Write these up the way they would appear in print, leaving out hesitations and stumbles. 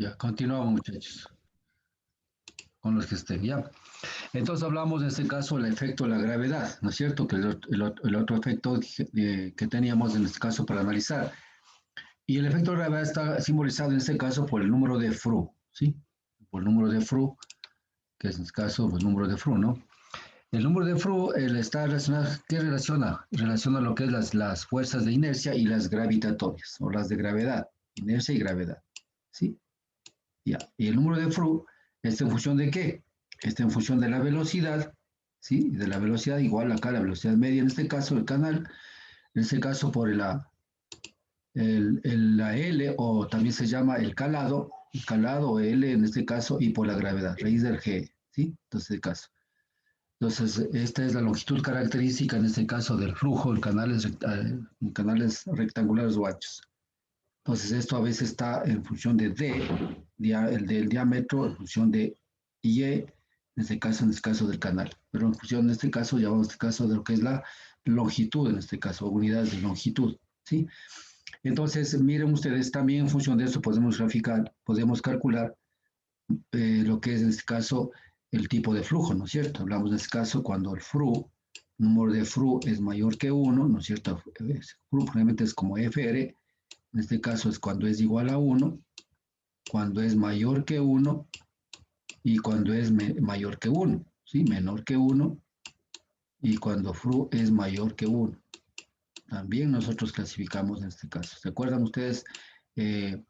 Ya, continuamos, muchachos, con los que estén, ya. Entonces hablamos en este caso del efecto de la gravedad, ¿no es cierto? Que el otro efecto que teníamos en este caso para analizar. Y el efecto de gravedad está simbolizado en este caso por el número de Fru, ¿sí? Por el número de Fru, que es en este caso el número de Fru, ¿no? El número de Fru está relacionado, ¿qué relaciona? Relaciona lo que es las fuerzas de inercia y las gravitatorias, o las de gravedad, inercia y gravedad, ¿sí? Ya. Y el número de Fru está en función de qué? Está en función de la velocidad, ¿sí? De la velocidad igual acá la velocidad media, en este caso el canal, en este caso por la L, o también se llama el calado o L en este caso, y por la gravedad, raíz del G, ¿sí? Entonces, el caso. Entonces, esta es la longitud característica en este caso del flujo en canales rectangulares o anchos. Entonces, esto a veces está en función de el del diámetro, en función de Y, en este caso del canal. Pero en función, en este caso, llamamos este caso de lo que es la longitud, en este caso, unidades de longitud, ¿sí? Entonces, miren ustedes, también en función de esto podemos graficar, podemos calcular lo que es en este caso el tipo de flujo, ¿no es cierto? Hablamos en este caso cuando el número de Fru es mayor que 1, ¿no es cierto? Fru probablemente es como FR, en este caso es cuando es igual a 1, cuando es mayor que 1 y cuando es mayor que 1, ¿sí? Menor que 1 y cuando Fru es mayor que 1. También nosotros clasificamos en este caso. ¿Se acuerdan ustedes? Eh,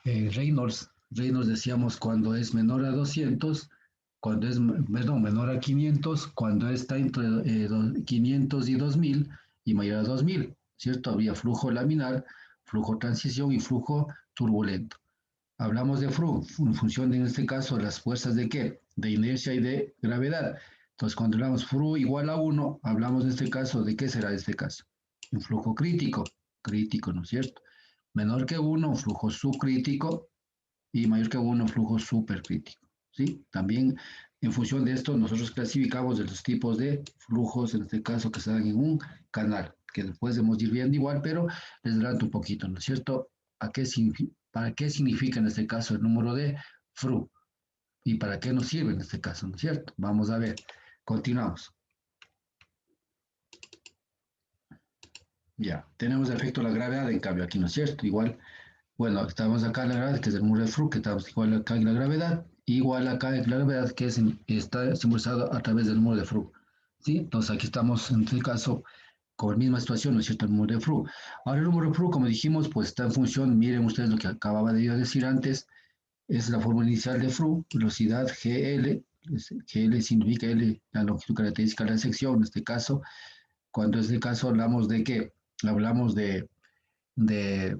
Reynolds decíamos cuando es menor a 200, cuando es menor a 500, cuando está entre 500 y 2000 y mayor a 2000, ¿cierto? Habría flujo laminar, flujo transición y flujo turbulento. Hablamos de flujo en función de, en este caso, las fuerzas de qué? De inercia y de gravedad. Entonces, cuando hablamos flujo igual a 1, hablamos en este caso, ¿de qué será este caso? Un flujo crítico, ¿no es cierto? Menor que 1, flujo subcrítico, y mayor que 1, flujo supercrítico, ¿sí? También en función de esto nosotros clasificamos de los tipos de flujos, en este caso que se dan en un canal, que después hemos ir viendo igual, pero les adelanto un poquito, ¿no es cierto? ¿Para qué significa en este caso el número de Fru? ¿Y para qué nos sirve en este caso, ¿no es cierto? Vamos a ver, continuamos. Ya, tenemos el efecto de la gravedad, en cambio aquí, ¿no es cierto? Igual, bueno, estamos acá en la gravedad, que es el número de Fru, que estamos igual acá en la gravedad, igual acá en la gravedad, que está simbolizado a través del número de Fru, ¿sí? Entonces aquí estamos, en este caso, con la misma situación, ¿no es cierto? El número de Fru. Ahora el número de Fru, como dijimos, pues está en función, miren ustedes lo que acababa de yo decir antes, es la fórmula inicial de Fru, velocidad GL, GL significa L, la longitud característica de la sección, en este caso, cuando en este caso hablamos de qué, hablamos de, de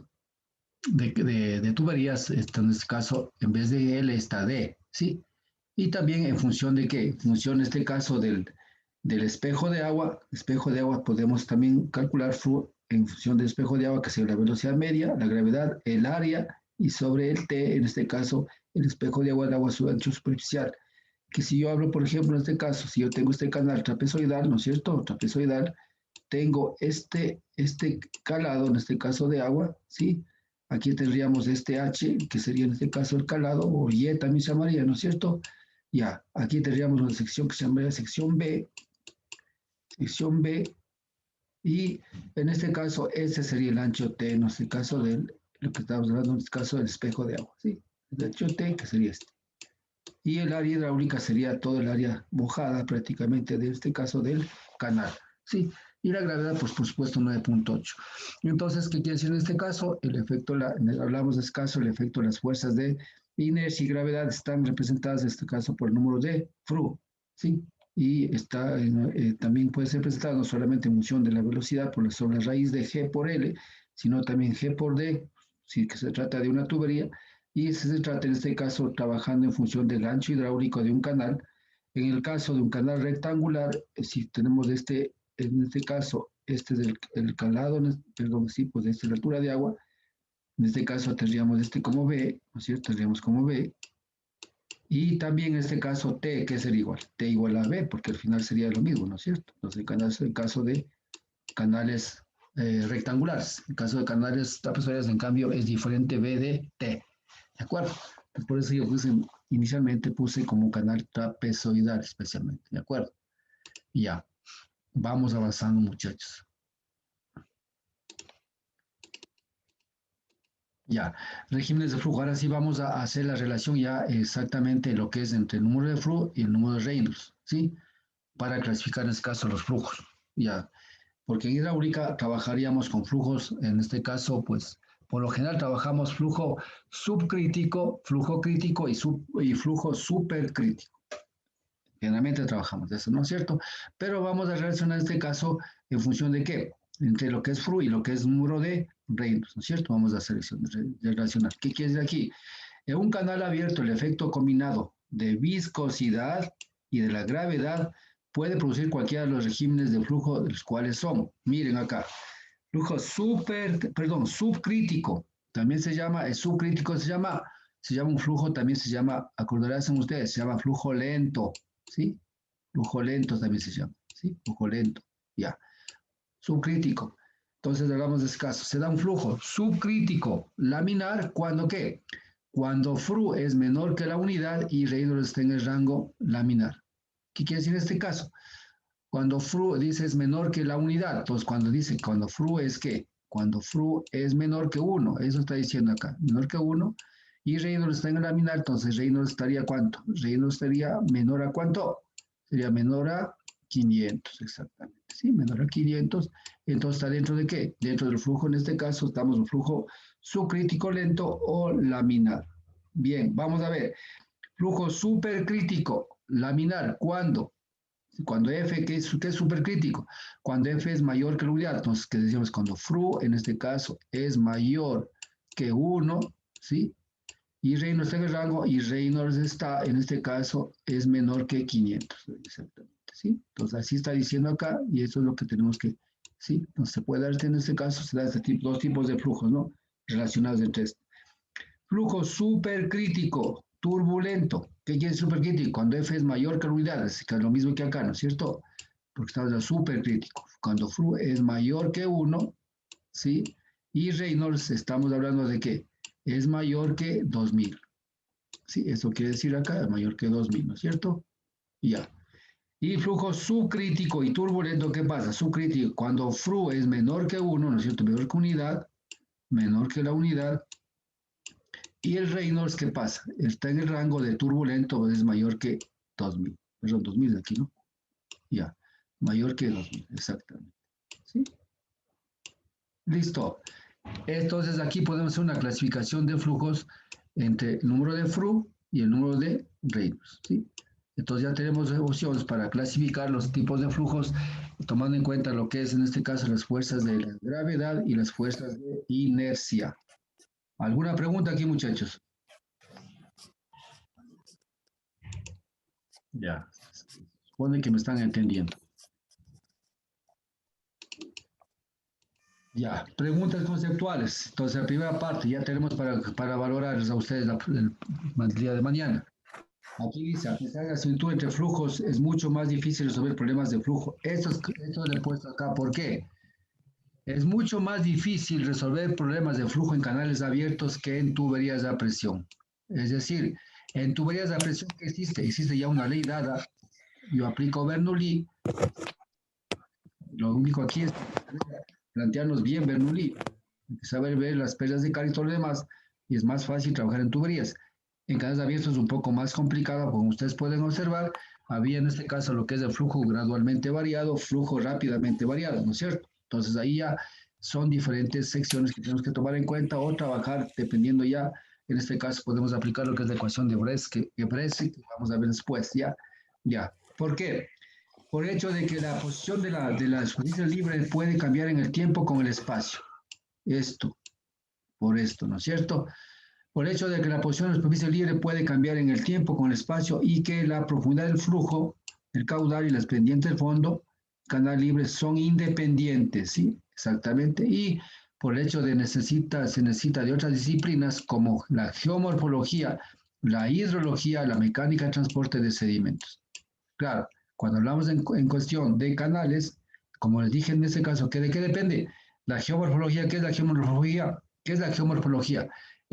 tuberías, en este caso, en vez de L está D, ¿sí? Y también en función de qué, en función en este caso del espejo de agua podemos también calcular en función del espejo de agua, que sería la velocidad media, la gravedad, el área, y sobre el T, en este caso, el espejo de agua, el agua su ancho superficial. Que si yo hablo, por ejemplo, en este caso, si yo tengo este canal trapezoidal, ¿no es cierto? Trapezoidal, tengo este calado, en este caso de agua, ¿sí? Aquí tendríamos este H, que sería en este caso el calado, o Y también se llamaría, ¿no es cierto? Ya, aquí tendríamos una sección que se llamaría sección B, y en este caso, ese sería el ancho T, en este caso de lo que estamos hablando, en este caso del espejo de agua, ¿sí? El ancho T, que sería este. Y el área hidráulica sería todo el área mojada prácticamente de este caso del canal, ¿sí? Y la gravedad, pues por supuesto 9.8. Entonces, ¿qué quiere decir en este caso? El efecto, hablamos de este caso, el efecto de las fuerzas de inercia y gravedad están representadas en este caso por el número de Fru, ¿sí? Y también puede ser presentado no solamente en función de la velocidad sobre la raíz de G por L, sino también G por D, si que se trata de una tubería, y se trata en este caso trabajando en función del ancho hidráulico de un canal. En el caso de un canal rectangular, si tenemos en este caso, este es el calado, perdón, sí, pues esta es la altura de agua, en este caso tendríamos este como B, ¿no es cierto? Tendríamos como B, y también en este caso T, que sería igual, T igual a B, porque al final sería lo mismo, ¿no es cierto? Entonces el canal es el caso de canales rectangulares. En caso de canales trapezoidales, en cambio, es diferente B de T. ¿De acuerdo? Pues por eso yo inicialmente puse como canal trapezoidal especialmente, ¿de acuerdo? Ya, vamos avanzando, muchachos. Ya, regímenes de flujo. Ahora sí vamos a hacer la relación ya exactamente lo que es entre el número de flujo y el número de Reynolds, ¿sí? Para clasificar en este caso los flujos. Ya, porque en hidráulica trabajaríamos con flujos, en este caso, pues, por lo general trabajamos flujo subcrítico, flujo crítico y flujo supercrítico. Generalmente trabajamos de eso, ¿no es cierto? Pero vamos a relacionar este caso en función de qué, entre lo que es flu y lo que es número de Reynolds, ¿no es cierto? Vamos a de relacionar. ¿Qué quiere decir aquí? En un canal abierto, el efecto combinado de viscosidad y de la gravedad puede producir cualquiera de los regímenes de flujo de los cuales son. Miren acá, flujo subcrítico, también se llama, el subcrítico se llama un flujo, también se llama, acordarán ustedes, se llama flujo lento, ¿sí? Flujo lento también se llama, ¿sí? Flujo lento, ya. Subcrítico. Entonces hablamos de ese caso. Se da un flujo subcrítico laminar cuando ¿qué? Cuando fru es menor que la unidad y Reynolds está en el rango laminar. ¿Qué quiere decir en este caso? Cuando fru dice es menor que la unidad, entonces cuando fru es ¿qué? Cuando fru es menor que 1, eso está diciendo acá, menor que 1, y Reynolds está en el laminar, entonces Reynolds estaría ¿cuánto? Reynolds estaría menor a ¿cuánto? Sería menor a 500, exactamente, ¿sí? Menor a 500, entonces está dentro de ¿qué? Dentro del flujo, en este caso, estamos en flujo subcrítico lento o laminar. Bien, vamos a ver, flujo supercrítico, laminar, ¿cuándo? Cuando F, ¿qué es supercrítico? Cuando F es mayor que la unidad, entonces, ¿qué decimos? Cuando fru, en este caso, es mayor que 1, ¿sí? Y Reynolds está en el rango y Reynolds está, en este caso, es menor que 500, exactamente, ¿sí? Entonces, así está diciendo acá y eso es lo que tenemos que, ¿sí? Entonces, se puede dar en este caso, se da dos tipos de flujos, ¿no? Relacionados entre estos. Flujo supercrítico, turbulento. ¿Qué quiere decir supercrítico? Cuando F es mayor que la unidad, es lo mismo que acá, ¿no es cierto? Porque estamos en supercrítico. Cuando flu es mayor que 1, ¿sí? Y Reynolds, estamos hablando de qué? Es mayor que 2000. Sí, eso quiere decir acá, mayor que 2000, ¿no es cierto? Ya. Y flujo subcrítico y turbulento, ¿qué pasa? Subcrítico, cuando flu es menor que 1, ¿no es cierto? Menor que unidad, menor que la unidad. Y el Reynolds, ¿qué pasa? Está en el rango de turbulento, es mayor que 2000. Perdón, 2000 aquí, ¿no? Ya, mayor que 2000, exactamente. ¿Sí? Listo. Entonces aquí podemos hacer una clasificación de flujos entre el número de Fru y el número de Reynolds, ¿sí? Entonces ya tenemos opciones para clasificar los tipos de flujos, tomando en cuenta lo que es en este caso las fuerzas de la gravedad y las fuerzas de inercia. ¿Alguna pregunta aquí, muchachos? Ya, supone que me están entendiendo. Ya, preguntas conceptuales. Entonces, la primera parte ya tenemos para valorar a ustedes el día de mañana. Aquí dice, a pesar de la similitud entre flujos, es mucho más difícil resolver problemas de flujo. Esto le he puesto acá. ¿Por qué? Es mucho más difícil resolver problemas de flujo en canales abiertos que en tuberías a presión. Es decir, en tuberías a presión, ¿qué existe? Existe ya una ley dada. Yo aplico Bernoulli. Lo único aquí es plantearnos bien Bernoulli, saber ver las pérdidas de carga y todo lo demás, y es más fácil trabajar en tuberías. En canales abiertos es un poco más complicado, como ustedes pueden observar, había en este caso lo que es el flujo gradualmente variado, flujo rápidamente variado, ¿no es cierto? Entonces ahí ya son diferentes secciones que tenemos que tomar en cuenta o trabajar dependiendo ya, en este caso podemos aplicar lo que es la ecuación de Bresque, que vamos a ver después, ya. ¿Por qué? Por el hecho de que la posición de la superficie libre puede cambiar en el tiempo con el espacio. Esto, por esto, ¿no es cierto? Por el hecho de que la posición de la superficie libre puede cambiar en el tiempo con el espacio y que la profundidad del flujo, el caudal y las pendientes del fondo, canal libre, son independientes, ¿sí? Exactamente. Y por el hecho de se necesita de otras disciplinas como la geomorfología, la hidrología, la mecánica de transporte de sedimentos. Claro, cuando hablamos en cuestión de canales, como les dije en este caso, ¿de qué depende? La geomorfología, ¿qué es la geomorfología? ¿Qué es la geomorfología?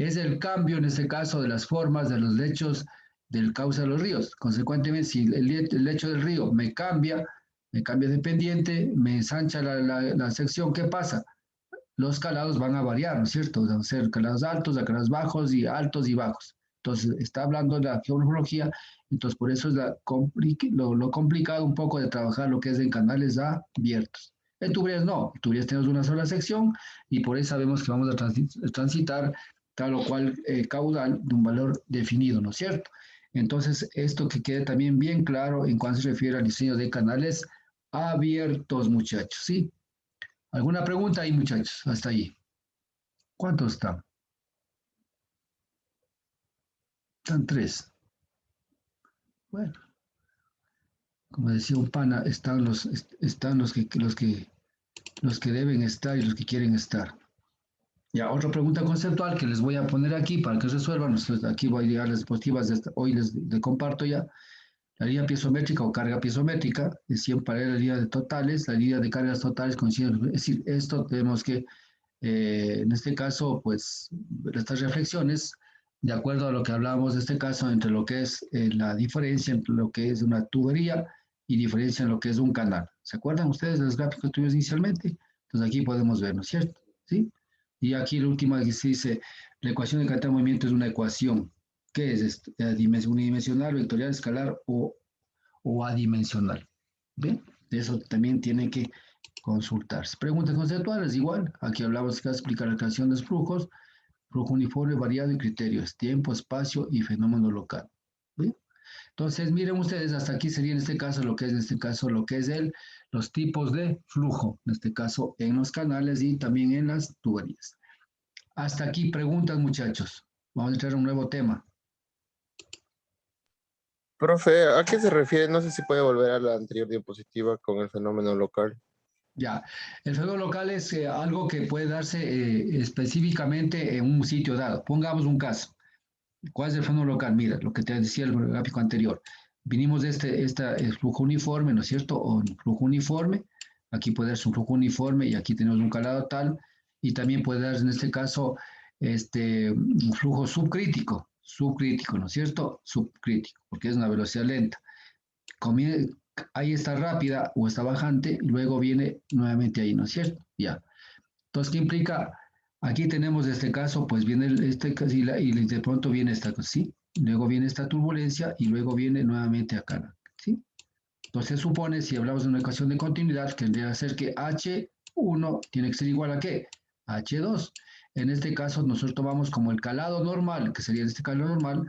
es el cambio, en este caso, de las formas de los lechos del cauce de los ríos. Consecuentemente, si el lecho del río me cambia de pendiente, me ensancha la sección, ¿qué pasa? Los calados van a variar, ¿no es cierto? Van a ser calados altos, calados bajos y altos y bajos. Entonces, está hablando de la geomorfología, entonces por eso es lo complicado un poco de trabajar lo que es en canales abiertos. En tuberías no, en tuberías tenemos una sola sección y por eso sabemos que vamos a transitar tal o cual caudal de un valor definido, ¿no es cierto? Entonces, esto que quede también bien claro en cuanto se refiere al diseño de canales abiertos, muchachos, ¿sí? ¿Alguna pregunta ahí, muchachos? Hasta ahí. ¿Cuántos están? Están tres. Bueno, como decía un pana, están los que deben estar y los que quieren estar. Ya, otra pregunta conceptual que les voy a poner aquí para que resuelvan. Aquí voy a llegar las diapositivas. Hoy les comparto ya. La línea piezométrica o carga piezométrica es siempre paralela a la línea de totales. La línea de cargas totales coincide. Es decir, esto tenemos que en este caso, pues, estas reflexiones, de acuerdo a lo que hablábamos de este caso, entre lo que es la diferencia entre lo que es una tubería y diferencia en lo que es un canal. ¿Se acuerdan ustedes de los gráficos que tuvimos inicialmente? Entonces aquí podemos ver, ¿no es cierto? ¿Sí? Y aquí la última que se dice, la ecuación de cantidad de movimiento es una ecuación. ¿Qué es esto? Unidimensional, vectorial, escalar o adimensional. ¿Bien? Eso también tiene que consultarse. Preguntas conceptuales, igual. Aquí hablamos que explicar la creación de los flujos, flujo uniforme, variado y criterios, tiempo, espacio y fenómeno local. ¿Bien? Entonces, miren ustedes, hasta aquí sería en este caso lo que es, los tipos de flujo, en este caso en los canales y también en las tuberías. Hasta aquí preguntas, muchachos. Vamos a entrar a un nuevo tema. Profe, ¿a qué se refiere? No sé si puede volver a la anterior diapositiva con el fenómeno local. Ya, el fenómeno local es algo que puede darse específicamente en un sitio dado. Pongamos un caso. ¿Cuál es el fenómeno local? Mira, lo que te decía el gráfico anterior. Vinimos de este flujo uniforme, ¿no es cierto? O flujo uniforme. Aquí puede darse un flujo uniforme y aquí tenemos un calado tal. Y también puede darse en este caso un flujo subcrítico, ¿no es cierto? Subcrítico, porque es una velocidad lenta. Ahí está rápida o está bajante, y luego viene nuevamente ahí, ¿no es cierto? Ya. Entonces, ¿qué implica? Aquí tenemos este caso, pues viene este caso y de pronto viene esta cosa, ¿sí? Luego viene esta turbulencia y luego viene nuevamente acá, ¿sí? Entonces, supone, si hablamos de una ecuación de continuidad, tendría que ser que H1 tiene que ser igual a ¿qué? H2. En este caso, nosotros tomamos como el calado normal, que sería este calado normal,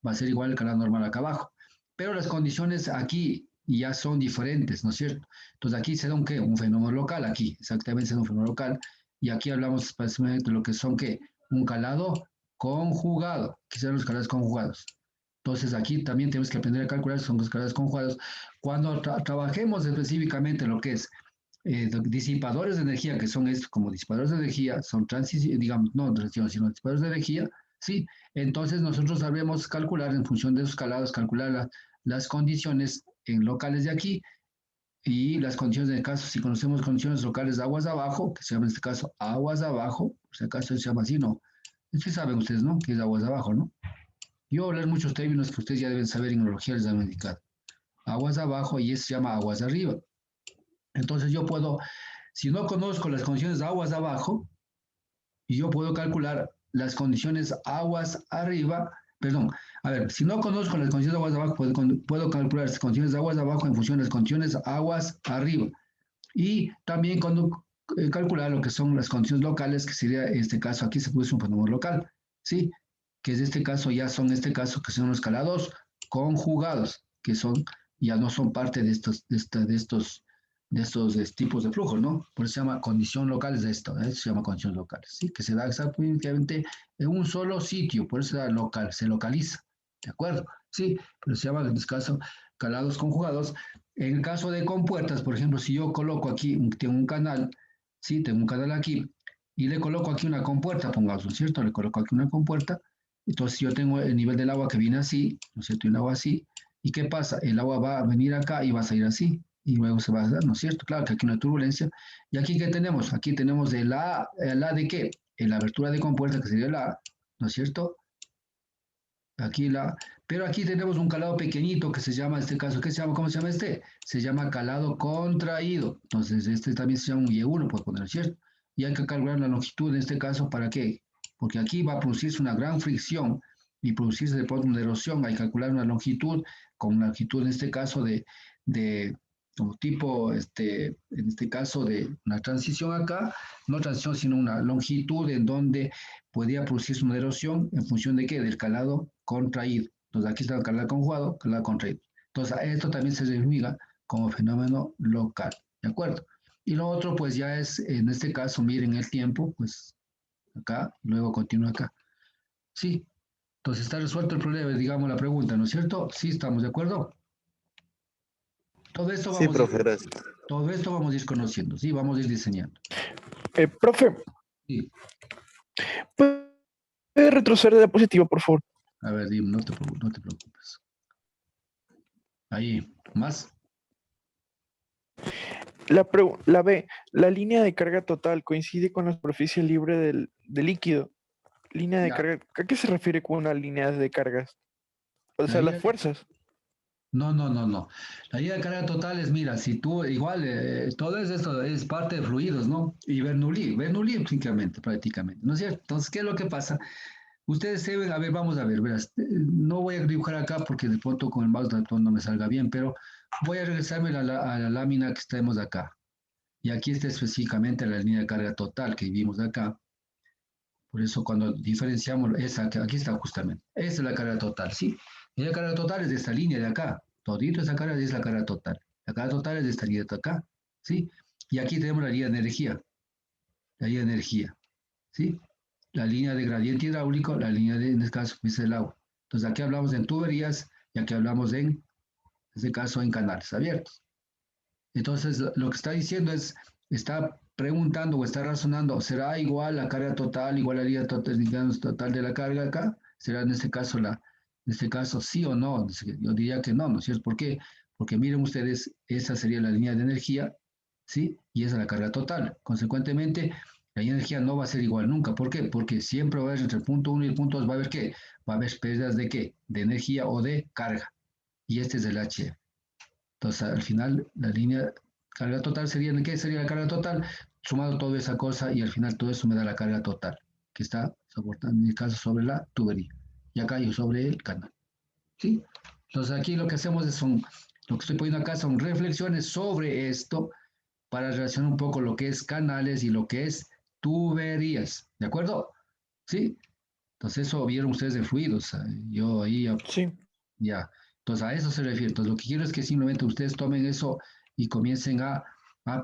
va a ser igual al calado normal acá abajo. Pero las condiciones aquí ya son diferentes, ¿no es cierto? Entonces, aquí se da un ¿qué? Un fenómeno local, aquí, exactamente se da un fenómeno local. Y aquí hablamos específicamente de lo que son ¿qué? Un calado conjugado. ¿Qué son los calados conjugados? Entonces aquí también tenemos que aprender a calcular, son los calados conjugados. Cuando trabajemos específicamente lo que es disipadores de energía, que son estos como disipadores de energía, son digamos, no transición, sino disipadores de energía, ¿sí? Entonces nosotros sabemos calcular en función de esos calados, calcular las condiciones en locales de aquí y las condiciones de caso, si conocemos condiciones locales de aguas abajo, que se llama en este caso aguas abajo, por si acaso se llama así, ¿no? Sí saben ustedes, ¿no? Que es aguas abajo, ¿no? Yo voy a hablar muchos términos que ustedes ya deben saber en neurología, les han indicado. Aguas abajo y eso se llama aguas arriba. Entonces yo puedo, si no conozco las condiciones de aguas abajo, yo puedo calcular las condiciones aguas arriba, perdón, a ver, si no conozco las condiciones de aguas abajo, puedo calcular las condiciones de aguas abajo en función de las condiciones aguas arriba. Y también cuando calcular lo que son las condiciones locales, que sería este caso, aquí se puso un fenómeno local, ¿sí? Que es este caso, ya son este caso, que son los calados conjugados, que son, ya no son parte de estos tipos de flujo, ¿no? Por eso se llama condición locales de esto, se llama condiciones locales, ¿sí? Que se da exactamente en un solo sitio, por eso se da local, se localiza, ¿de acuerdo? Sí, pero se llama en este caso calados conjugados. En el caso de compuertas, por ejemplo, si yo coloco aquí, tengo un canal, ¿sí? Tengo un canal aquí, y le coloco aquí una compuerta, pongamos, ¿no es cierto? Le coloco aquí una compuerta, entonces yo tengo el nivel del agua que viene así, ¿no es cierto? Y un agua así, ¿y qué pasa? El agua va a venir acá y va a salir así, y luego se va a dar, ¿no es cierto? Claro que aquí hay una turbulencia. ¿Y aquí qué tenemos? Aquí tenemos el A de qué? En la abertura de compuerta, que sería el A, ¿no es cierto? Aquí pero aquí tenemos un calado pequeñito que se llama, en este caso, ¿qué se llama? ¿Cómo se llama este? Se llama calado contraído. Entonces, este también se llama un Y1, puedo poner, ¿cierto? Y hay que calcular la longitud en este caso, ¿para qué? Porque aquí va a producirse una gran fricción y producirse de pronto una erosión. Hay que calcular una longitud, con una longitud en este caso de como tipo, en este caso de una transición acá, no transición, sino una longitud en donde podría producirse una erosión en función de qué, del calado contraído. Entonces aquí está el calado conjugado, calado contraído. Entonces esto también se denomina como fenómeno local, ¿de acuerdo? Y lo otro pues ya es, en este caso, miren el tiempo, pues acá, luego continúa acá. Sí, entonces está resuelto el problema, digamos la pregunta, ¿no es cierto? Sí, estamos de acuerdo. Todo esto Sí, vamos a ir, profe, gracias. todo esto vamos a ir conociendo, sí, vamos a ir diseñando. Profe, Sí, ¿puede retroceder de diapositiva, por favor? a ver, dime, no te preocupes. Ahí, más. La B, la línea de carga total coincide con la superficie libre del líquido. Línea de Ya, carga, ¿a qué se refiere con una línea de cargas? O la sea, las idea. fuerzas. No, no, no, no. La idea de carga total es, mira, si tú, igual, todo esto es parte de fluidos, ¿no? Y Bernoulli prácticamente, ¿no es cierto? Entonces, ¿qué es lo que pasa? Ustedes deben, a ver, vamos a ver, verás, no voy a dibujar acá porque de pronto con el mouse de no me salga bien, pero voy a regresarme a la lámina que tenemos acá. Y aquí está específicamente la línea de carga total que vimos acá. Por eso cuando diferenciamos, aquí está justamente. Esta es la carga total, ¿sí? Y la carga total es de esta línea de acá. Todito esa carga es la carga total. La carga total es de esta línea de acá, ¿sí? Y aquí tenemos la línea de energía. La línea de energía, ¿sí? La línea de gradiente hidráulico, la línea de, en este caso, es el agua. Entonces aquí hablamos en tuberías y aquí hablamos en este caso, en canales abiertos. Entonces, lo que está diciendo es, está preguntando o está razonando, ¿será igual la carga total, igual a la total, digamos, total de la carga acá? ¿Será en este caso en este caso sí o no? Yo diría que no, ¿no es cierto? ¿Por qué? Porque miren ustedes, esa sería la línea de energía, ¿sí? Y esa es la carga total. Consecuentemente, la energía no va a ser igual nunca. ¿Por qué? Porque siempre va a haber entre el punto uno y el punto 2, va a haber ¿qué? Va a haber pérdidas de qué? De energía o de carga. Y este es el H. Entonces, al final, la línea carga total sería, ¿qué sería la carga total? Sumado toda esa cosa y al final todo eso me da la carga total, que está soportando, en mi caso, sobre la tubería. Y acá yo sobre el canal. ¿Sí? Entonces, aquí lo que hacemos lo que estoy poniendo acá son reflexiones sobre esto para relacionar un poco lo que es canales y lo que es tuberías. ¿De acuerdo? ¿Sí? Entonces, eso vieron ustedes de fluidos. Yo ahí Sí. ya, entonces a eso se refiere. Entonces lo que quiero es que simplemente ustedes tomen eso y comiencen a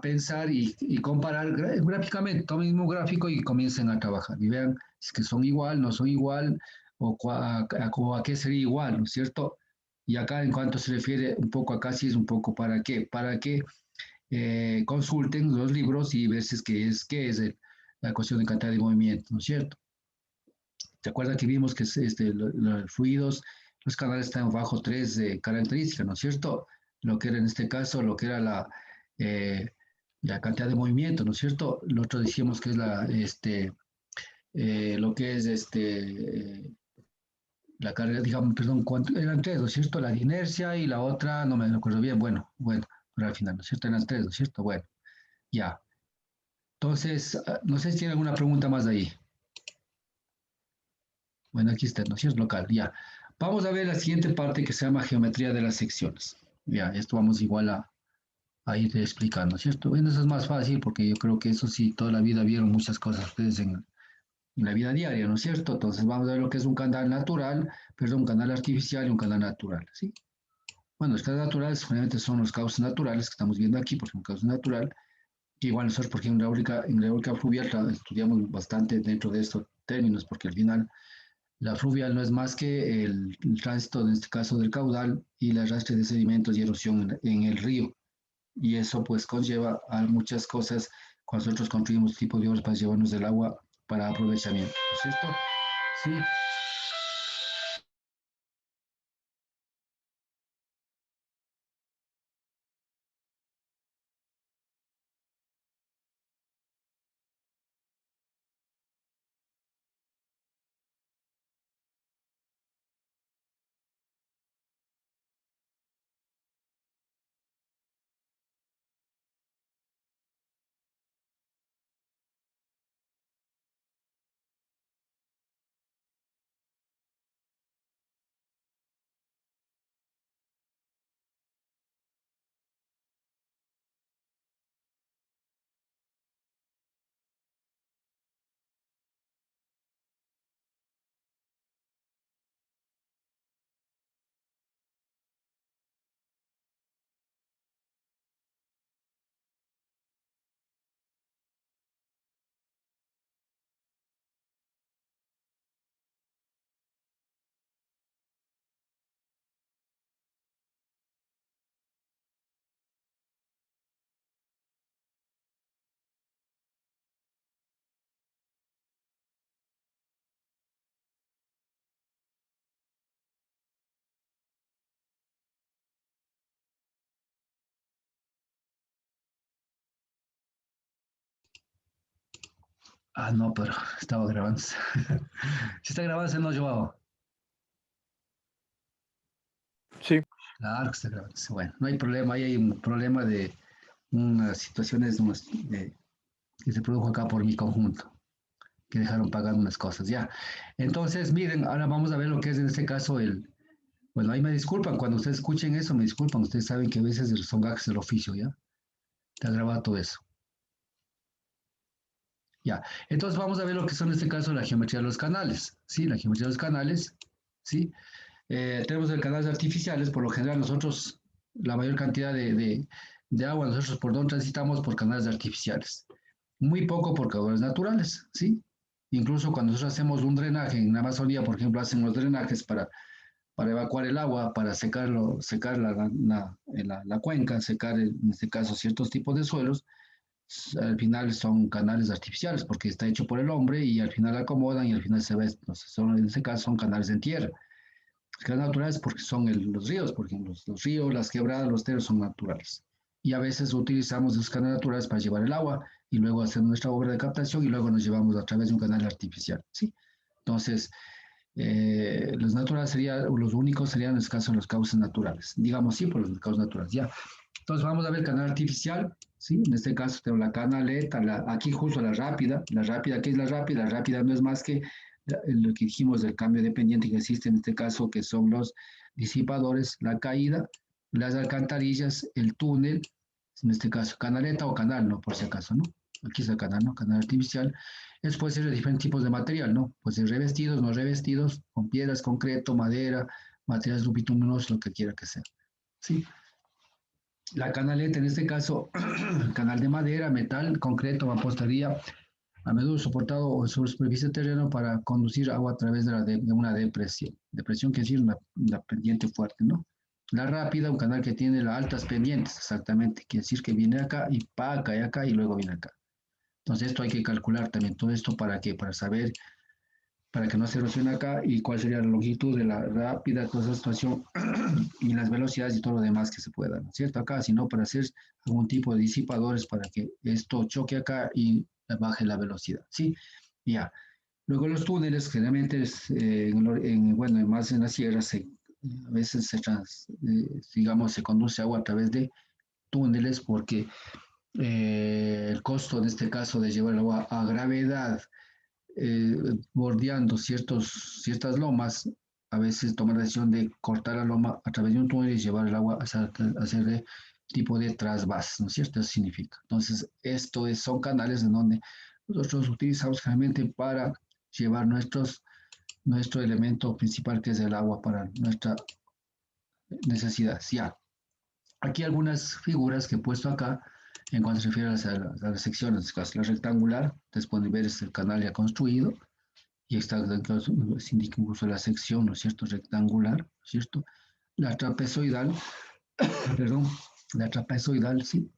pensar y comparar gráficamente, tomen el mismo gráfico y comiencen a trabajar y vean si es que son igual, no son igual o a qué sería igual, ¿no es cierto? Y acá en cuanto se refiere un poco acá, sí es un poco para que consulten los libros y ver si es que es la cuestión de cantidad de movimiento, ¿no es cierto? ¿Se acuerda que vimos que los fluidos, los canales están bajo tres características, ¿no es cierto? Lo que era en este caso, lo que era eh, la cantidad de movimiento, ¿no es cierto? Lo otro decíamos que es lo que es la carga, digamos, perdón, ¿cuánto? Eran tres, ¿no es cierto? La de inercia y la otra, no me acuerdo bien, bueno, pero al final, ¿no es cierto? Eran tres, ¿no es cierto? Bueno, ya. Entonces, no sé si tiene alguna pregunta más de ahí. Bueno, aquí está, ¿no es cierto? Local, ya. Vamos a ver la siguiente parte que se llama geometría de las secciones. Ya, esto vamos igual a ir explicando, ¿cierto? Bueno, eso es más fácil porque yo creo que eso sí, toda la vida vieron muchas cosas ustedes en la vida diaria, ¿no es cierto? Entonces vamos a ver lo que es un canal natural, perdón, un canal artificial y un canal natural, ¿sí? Bueno, los canales naturales generalmente son los cauces naturales que estamos viendo aquí, por ejemplo, un cauce natural, que igual nosotros, por ejemplo, en la eólica fluvial estudiamos bastante dentro de estos términos, porque al final la fluvial no es más que el tránsito, en este caso, del caudal y el arrastre de sedimentos y erosión en el río. Y eso pues conlleva a muchas cosas cuando nosotros construimos tipo de obras para llevarnos del agua para aprovechamiento. ¿No es cierto? Sí. Ah, no, pero estaba grabando. Si está grabando, no, Joao. Sí, Claro que está grabando. Bueno, no hay problema. Ahí hay un problema de unas situaciones que se produjo acá por mi conjunto, que dejaron pagando unas cosas. Ya. Entonces, miren, ahora vamos a ver lo que es en este caso el. Bueno, ahí me disculpan. Cuando ustedes escuchen eso, me disculpan. Ustedes saben que a veces son gajes del oficio, ¿ya? Te ha grabado todo eso. Ya, entonces vamos a ver lo que son en este caso la geometría de los canales, ¿sí? La geometría de los canales, ¿sí? Tenemos el canales artificiales, por lo general nosotros, la mayor cantidad de agua nosotros por donde transitamos por canales artificiales, muy poco por caudales naturales, ¿sí? Incluso cuando nosotros hacemos un drenaje, en la Amazonía, por ejemplo, hacen los drenajes para evacuar el agua, para secarlo, secar la cuenca, secar en este caso ciertos tipos de suelos, al final son canales artificiales porque está hecho por el hombre y al final acomodan y al final se ve, entonces son, en este caso son canales en tierra. Los canales naturales porque son los ríos, por ejemplo, los ríos, las quebradas, los teros son naturales. Y a veces utilizamos esos canales naturales para llevar el agua y luego hacer nuestra obra de captación y luego nos llevamos a través de un canal artificial, ¿sí? Entonces, los naturales serían, los únicos serían en este caso los cauces naturales. Digamos sí, por los cauces naturales, ya. Entonces vamos a ver canal artificial, ¿sí? En este caso tengo la canaleta, aquí justo la rápida, ¿qué es la rápida? La rápida no es más que lo que dijimos del cambio de pendiente que existe en este caso, que son los disipadores, la caída, las alcantarillas, el túnel, en este caso canaleta o canal, ¿no? Por si acaso, ¿no? Aquí es el canal, ¿no? Canal artificial. Es puede ser de diferentes tipos de material, ¿no? Puede ser revestidos, no revestidos, con piedras, concreto, madera, materiales bituminosos, lo que quiera que sea, ¿sí? La canaleta, en este caso, canal de madera, metal, concreto, mampostería, a menudo soportado sobre superficie de terreno para conducir agua a través de una depresión. Depresión quiere decir una pendiente fuerte, ¿no? La rápida, un canal que tiene las altas pendientes, exactamente, quiere decir que viene acá y pa, cae acá y luego viene acá. Entonces esto hay que calcular también, todo esto para qué, para saber, para que no se erosione acá y cuál sería la longitud de la rápida, toda esa situación y las velocidades y todo lo demás que se pueda, ¿no es cierto? Acá, sino para hacer algún tipo de disipadores para que esto choque acá y baje la velocidad, ¿sí? Ya. Luego los túneles, generalmente, bueno, más en la sierra, a veces digamos, se conduce agua a través de túneles porque el costo en este caso de llevar el agua a gravedad eh, bordeando ciertas lomas, a veces toma la decisión de cortar la loma a través de un túnel y llevar el agua a hacer de tipo de trasvás, ¿no es cierto? Eso significa. Entonces, son canales en donde nosotros utilizamos generalmente para llevar nuestro elemento principal, que es el agua, para nuestra necesidad. Ya. Aquí algunas figuras que he puesto acá en cuanto se refiere a las secciones. La rectangular, ustedes pueden ver es el canal ya construido y está se indica incluso la sección, ¿no es cierto?, rectangular, ¿no es cierto? La trapezoidal, perdón, la trapezoidal, sí,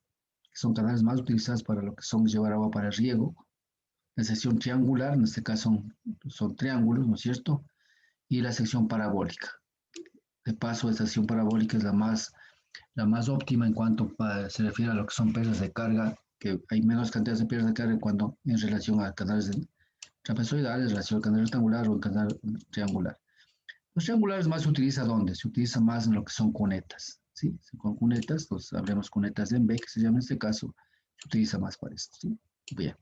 que son canales más utilizados para lo que son llevar agua para riego. La sección triangular, en este caso son triángulos, ¿no es cierto? Y la sección parabólica. De paso, esta sección parabólica es la más óptima en cuanto se refiere a lo que son pesas de carga, que hay menos cantidades de piezas de carga cuando en relación a canales trapezoidales, en relación al canal rectangular o el canal triangular. Los triangulares más se utiliza ¿dónde? Se utiliza más en lo que son cunetas, ¿sí? Con cunetas, pues hablemos cunetas de B, que se llama en este caso, se utiliza más para esto, ¿sí? Bien.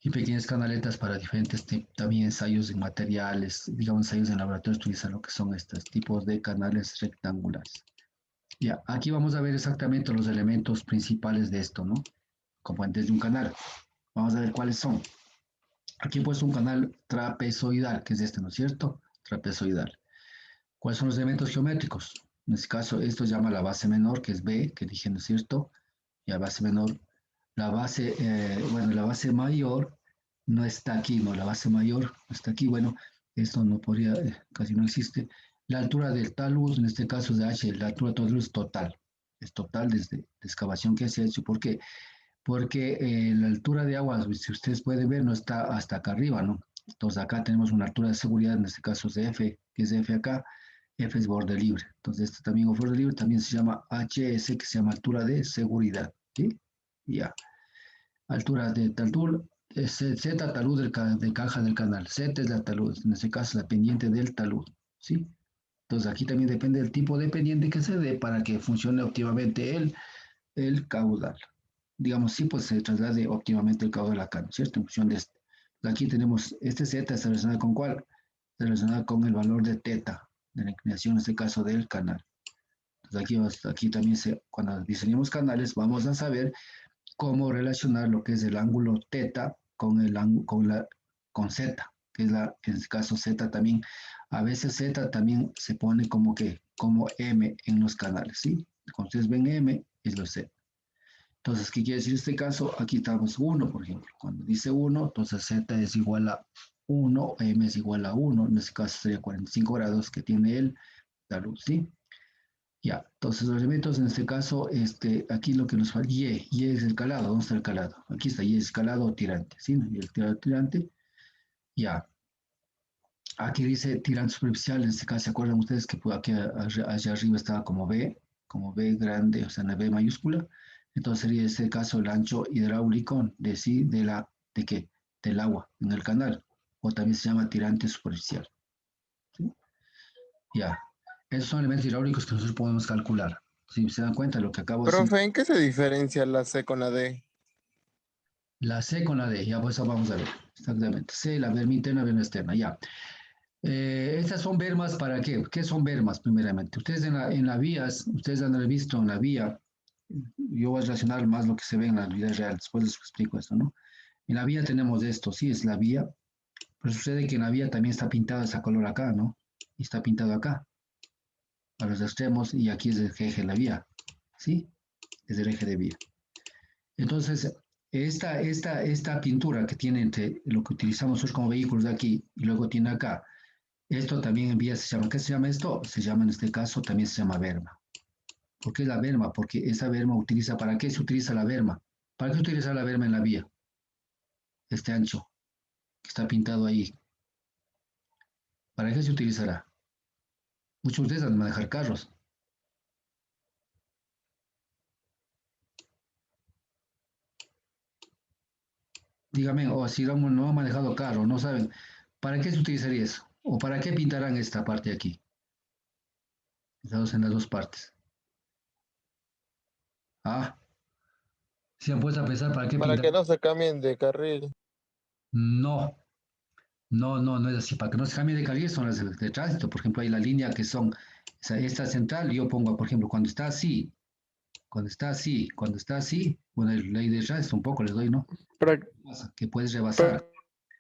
Y pequeñas canaletas para diferentes también ensayos en materiales, digamos ensayos en laboratorio, se utilizan lo que son estos tipos de canales rectangulares. Ya, aquí vamos a ver exactamente los elementos principales de esto, ¿no? Componentes de un canal. Vamos a ver cuáles son. Aquí he puesto un canal trapezoidal, que es este, ¿no es cierto? Trapezoidal. ¿Cuáles son los elementos geométricos? En este caso, esto se llama la base menor, que es B, que dije, ¿no es cierto? Y la base menor, la base mayor no está aquí, ¿no? La base mayor no está aquí, bueno, esto no podría, casi no existe. La altura del talud, en este caso es de H, la altura total es total desde la excavación que se ha hecho. ¿Por qué? Porque la altura de agua, si ustedes pueden ver, no está hasta acá arriba, ¿no? Entonces acá tenemos una altura de seguridad, en este caso es de F, que es de F acá, F es borde libre. Entonces esto también, borde libre, también se llama HS, que se llama altura de seguridad, ¿sí? Ya. Altura de talud, Z talud de caja del canal. Z es la talud, en este caso la pendiente del talud, ¿sí? Entonces aquí también depende del tipo de pendiente que se dé para que funcione óptimamente el caudal. Digamos, sí, pues se traslade óptimamente el caudal acá, ¿no es cierto? En función de este. Aquí tenemos, este Z está relacionado con ¿cuál? Está relacionado con el valor de teta, de la inclinación, en este caso del canal. Entonces aquí también, cuando diseñamos canales, vamos a saber cómo relacionar lo que es el ángulo teta con con Z, que es en este caso Z también. A veces Z también se pone como M en los canales, ¿sí? Cuando ustedes ven M, es lo Z. Entonces, ¿qué quiere decir este caso? Aquí estamos 1, por ejemplo. Cuando dice 1, entonces Z es igual a 1, M es igual a 1. En este caso sería 45 grados que tiene la luz, ¿sí? Ya, entonces los elementos en este caso, aquí lo que nos falta, Y es el calado. ¿Dónde está el calado? Aquí está, Y es calado o tirante, ¿sí? Y el tirante, ya. Aquí dice tirante superficial, en este caso, ¿se acuerdan ustedes que aquí allá arriba estaba como B grande, o sea, una B mayúscula? Entonces sería este caso el ancho hidráulico ¿de qué? Del agua en el canal, o también se llama tirante superficial, ¿sí? Ya, esos son elementos hidráulicos que nosotros podemos calcular. Si se dan cuenta, lo que acabo de decir, Profe, ¿en qué se diferencia la C con la D? la C con la D, ya pues eso vamos a ver, exactamente. C, la berma interna, berma externa, ya. Estas son bermas para qué? ¿Qué son bermas primeramente? Ustedes en la vías, ustedes han visto en la vía, yo voy a relacionar más lo que se ve en la vida real, después les explico esto, ¿no? En la vía tenemos esto, sí, es la vía, pero sucede que en la vía también está pintada esa color acá, ¿no? Y está pintado acá, a los extremos, y aquí es el eje de la vía, ¿sí? Es el eje de vía. Entonces, esta pintura que tiene entre lo que utilizamos nosotros como vehículos de aquí y luego tiene acá, esto también en vía se llama, ¿qué se llama esto? Se llama en este caso, también se llama berma. ¿Por qué la berma? Porque esa berma utiliza, ¿para qué se utiliza la berma? ¿Para qué se utiliza la berma en la vía? Este ancho que está pintado ahí. ¿Para qué se utilizará? Muchos de ustedes han de manejar carros. Dígame, o si no han manejado carro, no saben, ¿para qué se utilizaría eso? ¿O para qué pintarán esta parte de aquí? Estamos en las dos partes. Ah, si han puesto a pensar, ¿para qué Para pintar? que no se cambien de carril. No, no es así. Para que no se cambie de carril son las de tránsito. Por ejemplo, hay la línea que son, esta central, yo pongo, por ejemplo, cuando está así, bueno, el ley de tránsito un poco les doy, ¿no? para, Que puedes rebasar. para,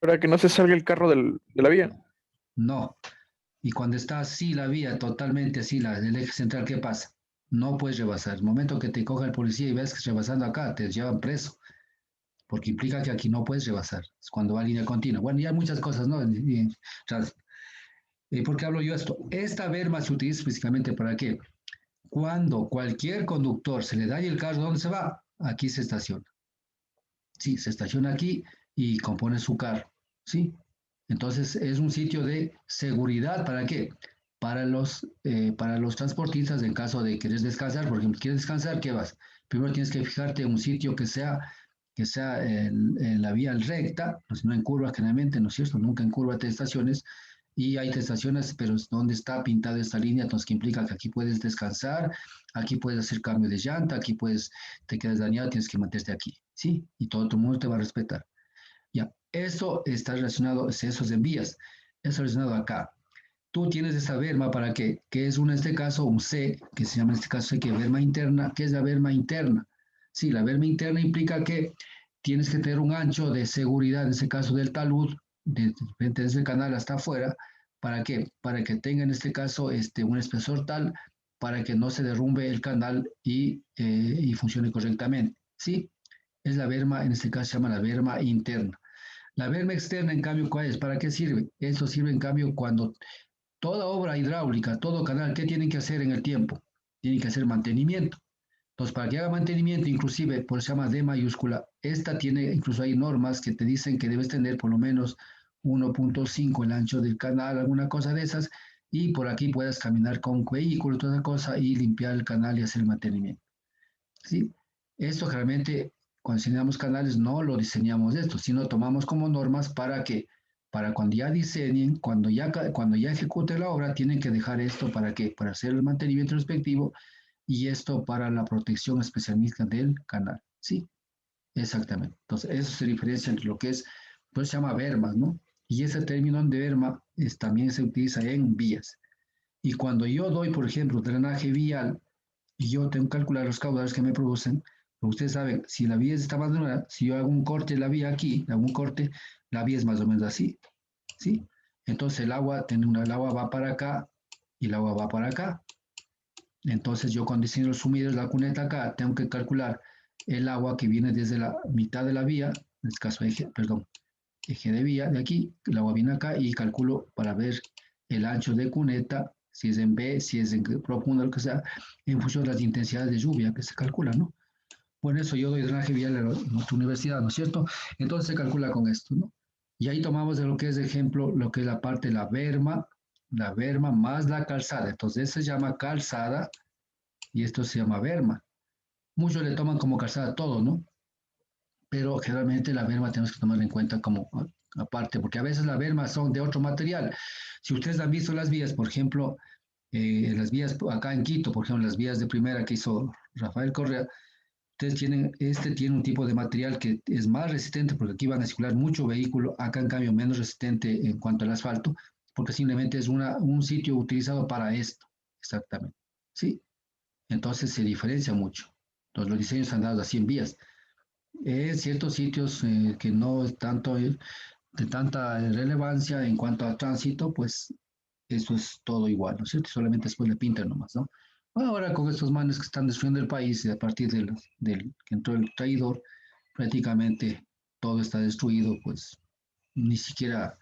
para que no se salga el carro de la vía. No. Y cuando está así la vía, totalmente así, del eje central, ¿qué pasa? No puedes rebasar. El momento que te coja el policía y ves que estás rebasando acá, te llevan preso, porque implica que aquí no puedes rebasar. Es cuando va a línea continua. Bueno, ya hay muchas cosas, ¿no? ¿Por qué hablo yo esto? Esta berma se utiliza específicamente para qué. Cuando cualquier conductor se le dañe el carro, ¿dónde se va? Aquí se estaciona. Sí, se estaciona aquí y compone su carro. ¿Sí? Entonces es un sitio de seguridad. ¿Para qué? Para los transportistas en caso de querer descansar. Por ejemplo, ¿quieres descansar? ¿Qué vas? Primero tienes que fijarte en un sitio que sea en la vía recta, pues no en curva generalmente, ¿no es cierto? Nunca en curva te estaciones. Y hay estaciones, pero donde está pintada esta línea, entonces que implica que aquí puedes descansar, aquí puedes hacer cambio de llanta, te quedas dañado, tienes que meterte aquí, ¿sí? Y todo el mundo te va a respetar. Ya, eso está relacionado, eso es en vías, eso es relacionado acá. Tú tienes esa berma para qué, que es en este caso un C, que se llama en este caso C, que berma interna. ¿Qué es la berma interna? Sí, la berma interna implica que tienes que tener un ancho de seguridad, en este caso del talud, desde el canal hasta afuera. ¿Para qué? Para que tenga en este caso un espesor tal para que no se derrumbe el canal y funcione correctamente. ¿Sí? Es la berma, en este caso se llama la berma interna. La berma externa, en cambio, ¿cuál es? ¿Para qué sirve? Esto sirve, en cambio, cuando toda obra hidráulica, todo canal, ¿qué tienen que hacer en el tiempo? Tienen que hacer mantenimiento. Entonces, para que haga mantenimiento, inclusive, por eso se llama D mayúscula, esta tiene, incluso hay normas que te dicen que debes tener por lo menos 1.5 el ancho del canal, alguna cosa de esas, y por aquí puedas caminar con vehículo, toda cosa, y limpiar el canal y hacer el mantenimiento. ¿Sí? Esto generalmente, cuando diseñamos canales no lo diseñamos esto, sino tomamos como normas para cuando ya diseñen, cuando ya ejecuten la obra, tienen que dejar esto para que, para hacer el mantenimiento respectivo y esto para la protección especialista del canal. Sí, exactamente. Entonces, eso se diferencia entre lo que es, pues se llama bermas, ¿no? Y ese término de berma también se utiliza en vías. Y cuando yo doy, por ejemplo, drenaje vial, y yo tengo que calcular los caudales que me producen, pues ustedes saben, si la vía está más dura, si yo hago un corte de la vía aquí, hago un corte, la vía es más o menos así, ¿sí? Entonces el agua va para acá y el agua va para acá. Entonces yo cuando diseño los sumideros, la cuneta acá, tengo que calcular el agua que viene desde la mitad de la vía, en este caso eje de vía de aquí, el agua viene acá y calculo para ver el ancho de cuneta, si es en B, si es en profunda, lo que sea, en función de las intensidades de lluvia que se calcula, ¿no? Bueno, eso yo doy drenaje vial en nuestra universidad, ¿no es cierto? Entonces se calcula con esto, ¿no? Y ahí tomamos de lo que es de ejemplo, lo que es la parte de la berma más la calzada. Entonces se llama calzada y esto se llama berma. Muchos le toman como calzada todo, ¿no? Pero generalmente la berma tenemos que tomar en cuenta como aparte, porque a veces las bermas son de otro material. Si ustedes han visto las vías, por ejemplo, las vías acá en Quito, por ejemplo, las vías de primera que hizo Rafael Correa, ustedes tiene un tipo de material que es más resistente, porque aquí van a circular mucho vehículo, acá en cambio menos resistente en cuanto al asfalto, porque simplemente es un sitio utilizado para esto, exactamente. ¿Sí? Entonces se diferencia mucho. Entonces los diseños han dado así en vías. Ciertos sitios que no es tanto de tanta relevancia en cuanto a tránsito, pues eso es todo igual, ¿no es cierto? Solamente después le pintan nomás, ¿no? Ahora con estos manes que están destruyendo el país y a partir del que entró el traidor, prácticamente todo está destruido, pues ni siquiera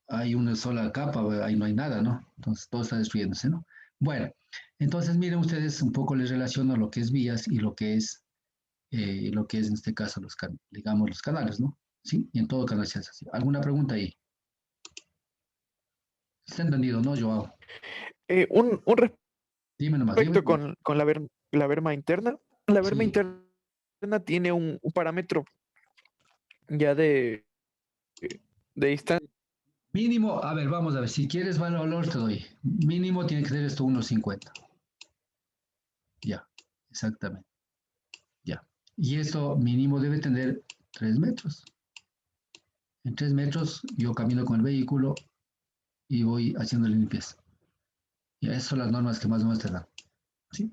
hay una sola capa, ahí no hay nada, ¿no? Entonces todo está destruyéndose, ¿no? Bueno, entonces miren ustedes, un poco les relaciono lo que es vías y lo que es en este caso digamos los canales, ¿no? ¿Sí? Y en todo canal se hace así. ¿Alguna pregunta ahí? ¿Está entendido, no, Joao? Un Dime nomás, dime respecto nomás. con la berma interna. La berma Sí, interna tiene un parámetro ya de distancia. mínimo, a ver, vamos a ver, si quieres valor te doy. Mínimo tiene que ser esto 1,50. Ya, exactamente, ya. Y esto mínimo debe tener 3 metros. En 3 metros yo camino con el vehículo y voy haciendo la limpieza. Ya, esas son las normas que más o menos te dan. ¿Sí?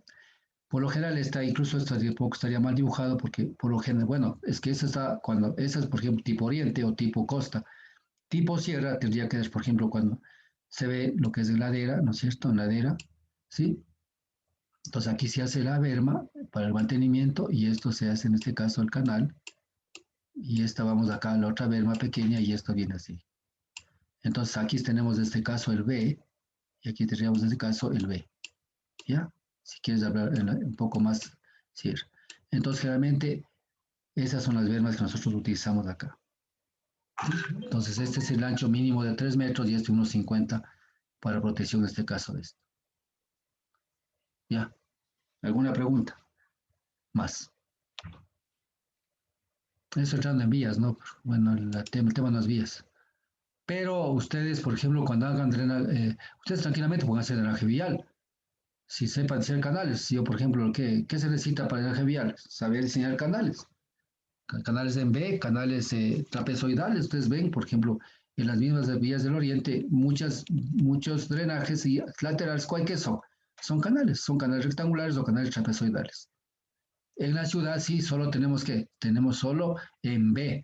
Por lo general incluso esta poco estaría mal dibujado porque por lo general, bueno, es que esa es por ejemplo tipo oriente o tipo costa. Tipo sierra tendría que ser, por ejemplo, cuando se ve lo que es de ladera, ¿no es cierto? En ladera, ¿sí? Entonces aquí se hace la berma para el mantenimiento y esto se hace en este caso el canal y esta vamos acá a la otra berma pequeña y esto viene así. Entonces aquí tenemos en este caso el B y aquí tendríamos en este caso el B, ¿ya? Si quieres hablar un poco más, sí. Entonces generalmente esas son las bermas que nosotros utilizamos acá. Entonces este es el ancho mínimo de 3 metros y este 1,50 para protección en este caso de esto. ¿Ya? ¿Alguna pregunta? Más. Eso entrando en vías, ¿no? Bueno, el tema no es vías. Pero ustedes, por ejemplo, cuando hagan drenaje, ustedes tranquilamente pueden hacer drenaje vial. Si sepan hacer canales, yo, por ejemplo, ¿qué se necesita para drenaje vial? Saber diseñar canales. Canales en B, canales trapezoidales. Ustedes ven, por ejemplo, en las mismas vías del Oriente, muchos drenajes y laterales, ¿cuál que son? Son canales rectangulares o canales trapezoidales. En la ciudad sí, tenemos solo en B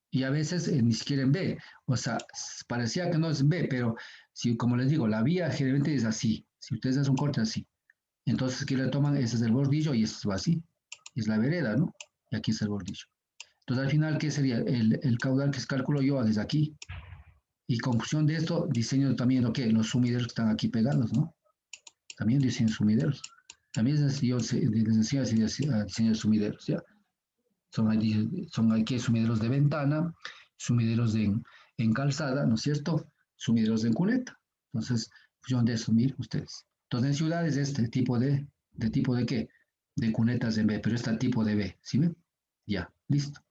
y a veces ni siquiera en B. O sea, parecía que no es en B, pero si, como les digo, la vía generalmente es así. Si ustedes hacen un corte así, entonces aquí le toman, ese es el bordillo y esto va así. Es la vereda, ¿no? Y aquí es el bordillo. Entonces al final, ¿qué sería? El caudal que calculo yo desde aquí. Y con función de esto, diseño también lo que los sumideros que están aquí pegados, ¿no? También diseño sumideros. También yo les enseño a diseño sumideros, ¿ya? Son aquí sumideros de ventana, sumideros en calzada, ¿no es cierto? Sumideros en cuneta. Entonces, función de eso, miren ustedes. Entonces, en ciudades este tipo de qué? De cunetas en B, pero este tipo de B, ¿sí ven? Ya, listo.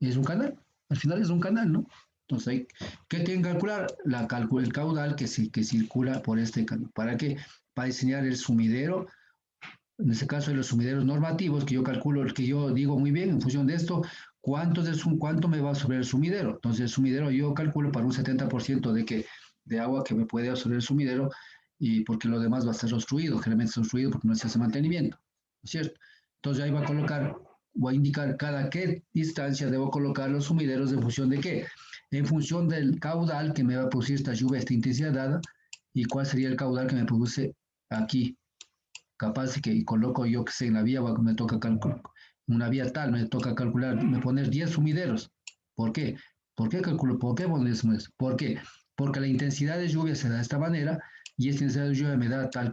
Es un canal, al final es un canal, ¿no? Entonces, ¿qué tienen que calcular? El caudal que circula por este canal. ¿Para qué? Para diseñar el sumidero. En este caso, de los sumideros normativos, que yo calculo, el que yo digo muy bien, en función de esto, cuánto me va a absorber el sumidero. Entonces, el sumidero yo calculo para un 70% de agua que me puede absorber el sumidero, y porque lo demás va a ser obstruido, generalmente es obstruido porque no se hace mantenimiento, ¿no es cierto? Entonces, ahí voy a indicar cada qué distancia debo colocar los sumideros en función de qué. En función del caudal que me va a producir esta lluvia, esta intensidad dada, y cuál sería el caudal que me produce aquí. Capaz que coloco yo que sé en la vía, me toca calcular, una vía tal, me toca calcular, me poner 10 sumideros. ¿Por qué? ¿Por qué calculo? ¿Por qué poner sumideros? ¿Por qué? Porque la intensidad de lluvia se da de esta manera y esta intensidad de lluvia me da tal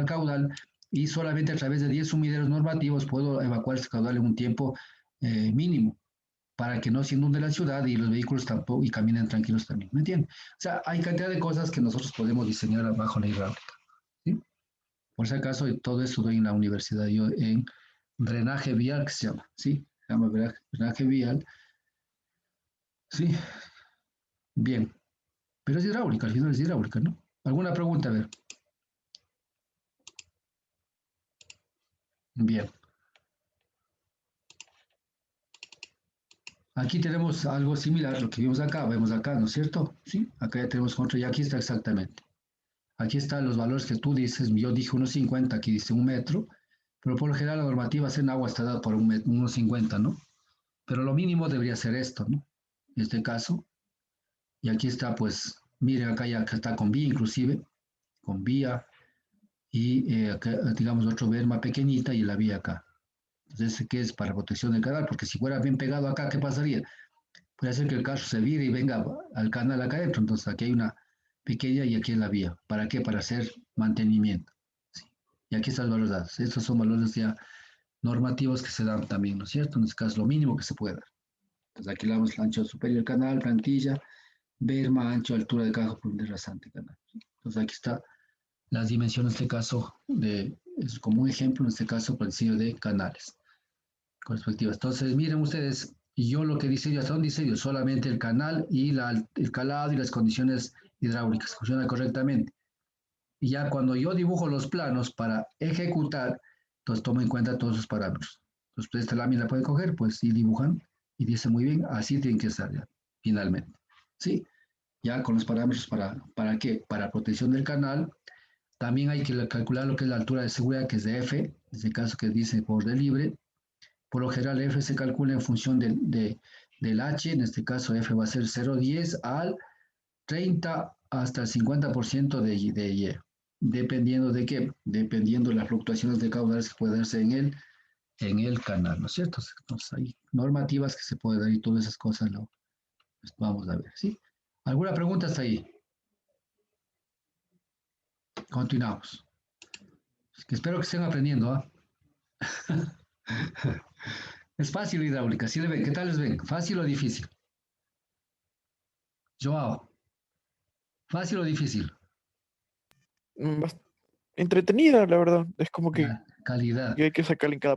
caudal, y solamente a través de 10 sumideros normativos puedo evacuar ese caudal en un tiempo mínimo, para que no se inunde la ciudad y los vehículos tampoco y caminen tranquilos también, ¿me entiendes? O sea, hay cantidad de cosas que nosotros podemos diseñar bajo la hidráulica, ¿sí? Por si acaso, todo eso doy en la universidad, yo en drenaje vial, que se llama, ¿sí? Se llama drenaje vial, sí, bien. Pero es hidráulica, al final es hidráulica, ¿no? ¿Alguna pregunta? A ver, bien. Aquí tenemos algo similar, lo que vemos acá, ¿no es cierto? Sí, acá ya tenemos otro y aquí está exactamente. Aquí están los valores que tú dices, yo dije 1,50, aquí dice 1 metro, pero por lo general la normativa en agua está dada por 1,50, ¿no? Pero lo mínimo debería ser esto, ¿no? En este caso, y aquí está, pues, miren, acá ya está con vía inclusive, con vía, y acá, digamos, otro ver más pequeñita y la vía acá. Entonces, ¿qué es? Para protección del canal, porque si fuera bien pegado acá, ¿qué pasaría? Puede ser que el carro se vire y venga al canal acá adentro. Entonces, aquí hay una pequeña y aquí es la vía. ¿Para qué? Para hacer mantenimiento. ¿Sí? Y aquí están los valores dados. Estos son valores ya normativos que se dan también, ¿no es cierto? En este caso, lo mínimo que se puede dar. Entonces, aquí le damos el ancho superior del canal, plantilla, berma, ancho, altura de caja por de rasante canal. Entonces, aquí está las dimensiones, en este caso, es como un ejemplo, en este caso, para el diseño de canales con perspectivas. Entonces, miren ustedes, y yo lo que diseño, ¿hasta dónde diseño? Solamente el canal y el calado y las condiciones hidráulicas, funciona correctamente. Y ya cuando yo dibujo los planos para ejecutar, entonces tomo en cuenta todos esos parámetros. Entonces, ustedes esta lámina la pueden coger, pues, y dibujan, y dice muy bien, así tienen que estar ya, finalmente. ¿Sí? Ya con los parámetros ¿para qué? Para protección del canal. También hay que calcular lo que es la altura de seguridad, que es de F, en este caso que dice borde libre. Por lo general, F se calcula en función del H, en este caso F va a ser 0,10 al 30 hasta el 50% de Y. Dependiendo de qué, dependiendo de las fluctuaciones de caudales que puede darse en el canal, ¿no es cierto? Entonces, hay normativas que se pueden dar y todas esas cosas lo vamos a ver, ¿sí? ¿Alguna pregunta hasta ahí? Continuamos. Que espero que estén aprendiendo, ¿ah? Es fácil hidráulica, ¿sí le ven? ¿Qué tal les ven? ¿Fácil o difícil? Joao, ¿fácil o difícil? Entretenida, la verdad. Es como que Ya, calidad. hay que sacarle en cada